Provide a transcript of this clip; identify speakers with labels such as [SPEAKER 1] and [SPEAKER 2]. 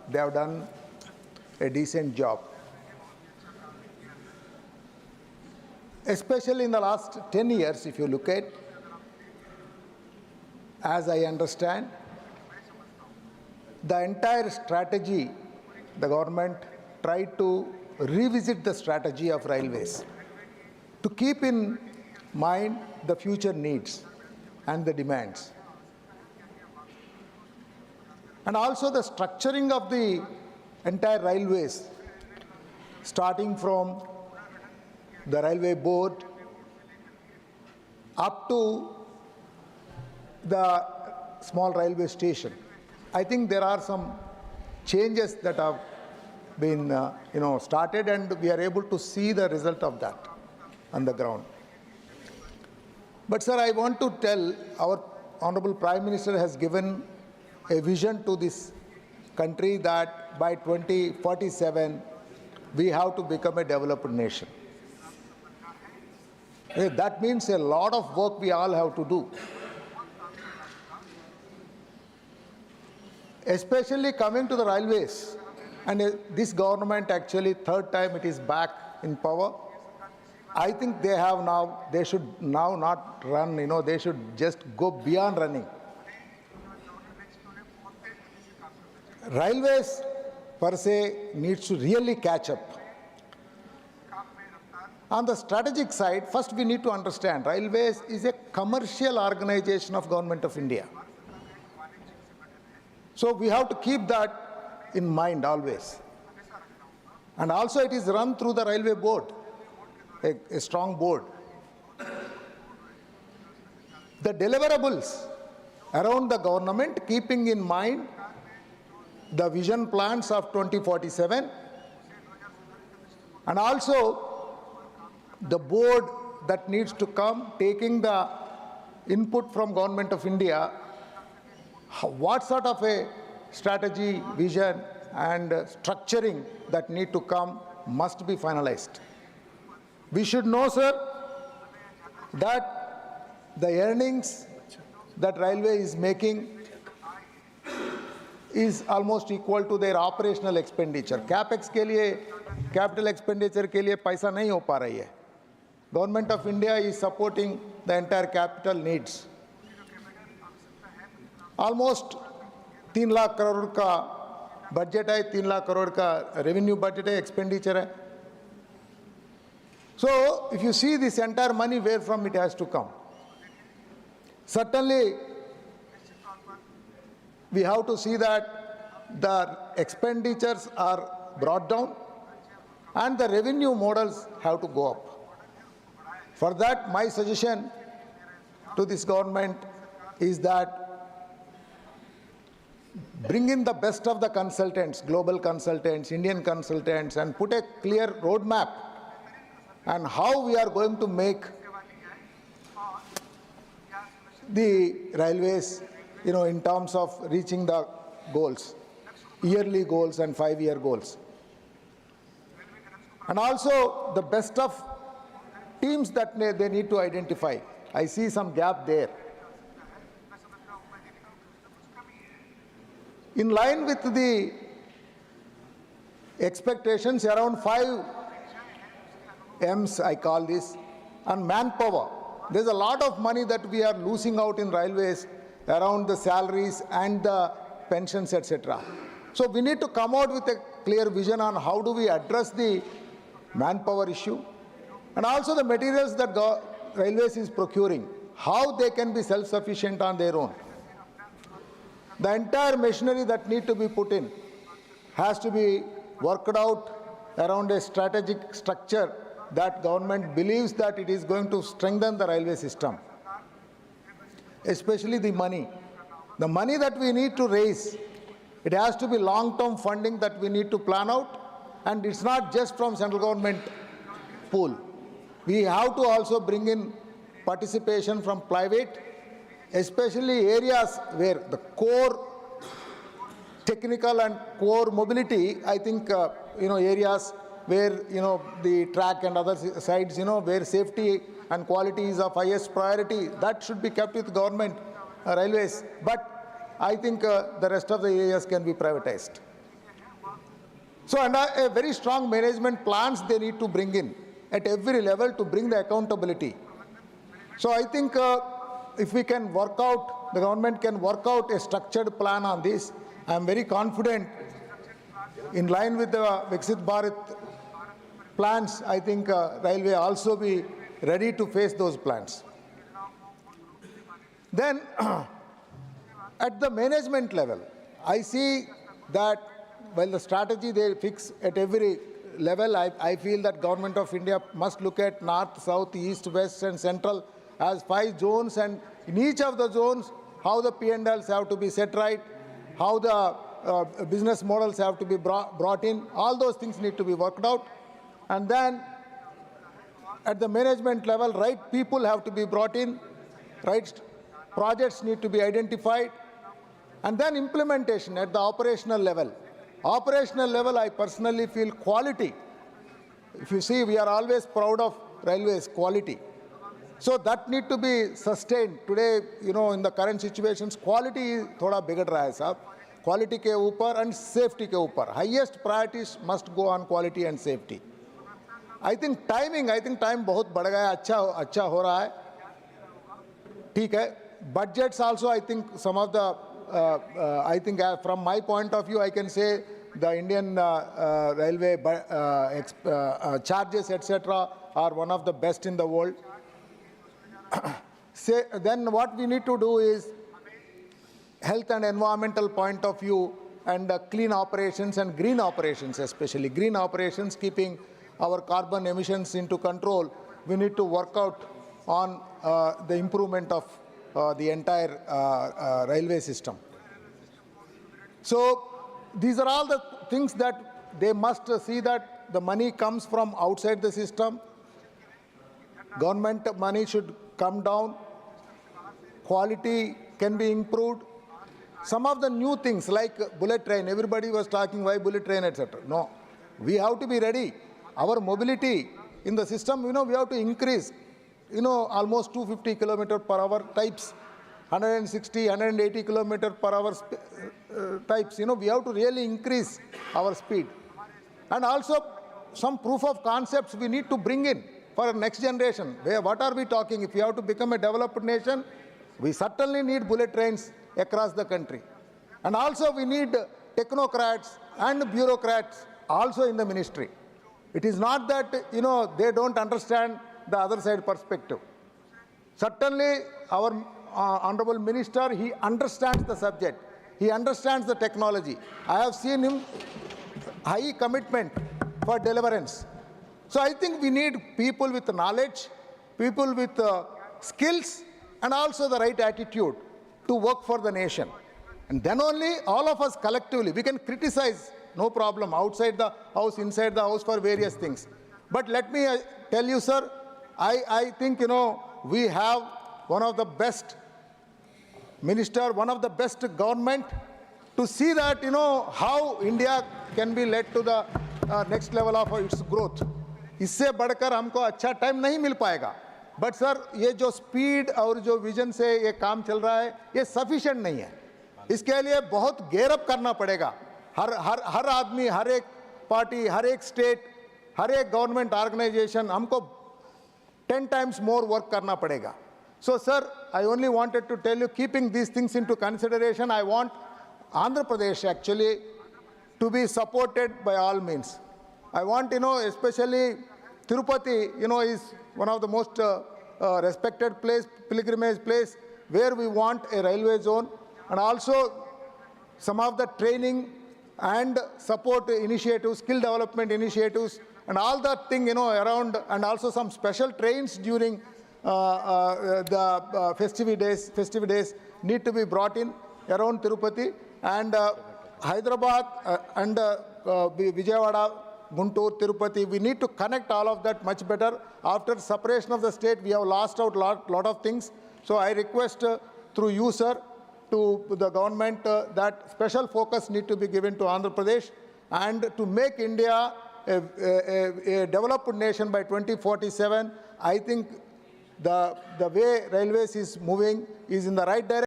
[SPEAKER 1] they have done a decent job. Especially in the last 10 years, if you look at, as I understand, the entire strategy, the government tried to revisit the strategy of railways to keep in mind the future needs and the demands. And also the structuring of the entire railways, starting from the railway board up to the small railway station. I think there are some changes that have been started, and we are able to see the result of that on the ground. But sir, I want to tell, our Honorable Prime Minister has given a vision to this country that by 2047 we have to become a developed nation. That means a lot of work we all have to do. Especially coming to the railways, and this government actually third time it is back in power. I think they should now not run, they should just go beyond running. Railways per se needs to really catch up. On the strategic side, first we need to understand railways is a commercial organization of Government of India. So we have to keep that in mind always. And also it is run through the railway board, a strong board. The deliverables around the government, keeping in mind the vision plans of 2047, and also the board that needs to come, taking the input from Government of India, what sort of a strategy, vision and structuring that need to come must be finalized. We should know, sir, that the earnings that railway is making is almost equal to their operational expenditure. Capex के लिए, capital expenditure के लिए पैसा नहीं हो पा रही है. Government of India is supporting the entire capital needs. Almost 3 lakh crore का budget है, 3 लाख करोड़ का revenue budget है, expenditure है. So if you see this entire money, where from it has to come? Certainly, we have to see that the expenditures are brought down and the revenue models have to go up. For that, my suggestion to this government is that bring in the best of the consultants, global consultants, Indian consultants, and put a clear roadmap on how we are going to make the railways, in terms of reaching the goals, yearly goals and 5-year goals. And also the best of teams that they need to identify. I see some gap there. In line with the expectations, around 5 M's, I call this, on manpower. There's a lot of money that we are losing out in railways around the salaries and the pensions, etc. So we need to come out with a clear vision on how do we address the manpower issue, and also the materials that railways is procuring, how they can be self-sufficient on their own. The entire machinery that need to be put in has to be worked out around a strategic structure that government believes that it is going to strengthen the railway system. Especially the money. The money that we need to raise, it has to be long-term funding that we need to plan out, and it's not just from central government pool. We have to also bring in participation from private, especially areas where the core technical and core mobility, I think, areas where, the track and other sides, where safety and quality is of highest priority, that should be kept with government railways. But I think the rest of the areas can be privatized. So, and a very strong management plans they need to bring in at every level to bring the accountability. So I think if we can work out, the government can work out a structured plan on this, I am very confident in line with the Viksit Bharat plans, I think railway also be ready to face those plans. Then at the management level, I see that while the strategy they fix at every level, I feel that Government of India must look at north, south, east, west and central as 5 zones, and in each of the zones, how the P&Ls have to be set right, how the business models have to be brought in, all those things need to be worked out. And then at the management level, right people have to be brought in, right projects need to be identified, and then implementation at the operational level. Operational level, I personally feel quality. If you see, we are always proud of railways, quality. So that need to be sustained. Today, you know, in the current situations, quality thoda bigad raha hai sahab. Quality ke upar and safety ke upar. Highest priorities must go on quality and safety. I think time बहुत बढ़ गया, अच्छा हो रहा है, ठीक है. Budgets also, I think some of the, I think from my point of view, I can say the Indian railway charges, etc., are one of the best in the world. Then what we need to do is health and environmental point of view and clean operations and green operations, especially green operations, keeping our carbon emissions into control. We need to work out on the improvement of the entire railway system. So these are all the things that they must see, that the money comes from outside the system. Government money should come down. Quality can be improved. Some of the new things like bullet train, everybody was talking why bullet train, etc. No, we have to be ready. Our mobility in the system, you know, we have to increase, you know, almost 250 km/h types, 160, 180 km/h types. You know, we have to really increase our speed. And also some proof of concepts we need to bring in for next generation. What are we talking? If we have to become a developed nation, we certainly need bullet trains across the country. And also we need technocrats and bureaucrats also in the ministry. It is not that, you know, they don't understand the other side perspective. Certainly our Honorable Minister, he understands the subject. He understands the technology. I have seen him high commitment for deliverance. So I think we need people with knowledge, people with skills, and also the right attitude to work for the nation. And then only all of us collectively, we can criticize, no problem, outside the house, inside the house for various things. But let me tell you, sir, I think, you know, we have one of the best minister, one of the best government to see that, you know, how India can be led to the next level of its growth. इससे बढ़कर हमको अच्छा time नहीं मिल पाएगा. But sir, ये जो speed और जो विजन से ये काम चल रहा है, ये सफिशिएंट नहीं है. इसके लिए बहुत गेयर अप करना पड़ेगा. हर आदमी, हर एक पार्टी, हर एक स्टेट, हर एक गवर्नमेंट ऑर्गेनाइजेशन, हमको 10 times more work करना पड़ेगा. So sir, I only wanted to tell you, keeping these things into consideration, I want Andhra Pradesh actually to be supported by all means. I want, you know, especially Tirupati, you know, is one of the most respected place, pilgrimage place, where we want a railway zone, and also some of the training and support initiatives, skill development initiatives, and all that thing, you know, around, and also some special trains during the festive days need to be brought in around Tirupati, and Hyderabad and Vijayawada, Guntur, Tirupati, we need to connect all of that much better. After separation of the state, we have lost out lot of things. So I request through you, sir, to the government that special focus need to be given to Andhra Pradesh, and to make India a developed nation by 2047. I think the way railways is moving is in the right direction.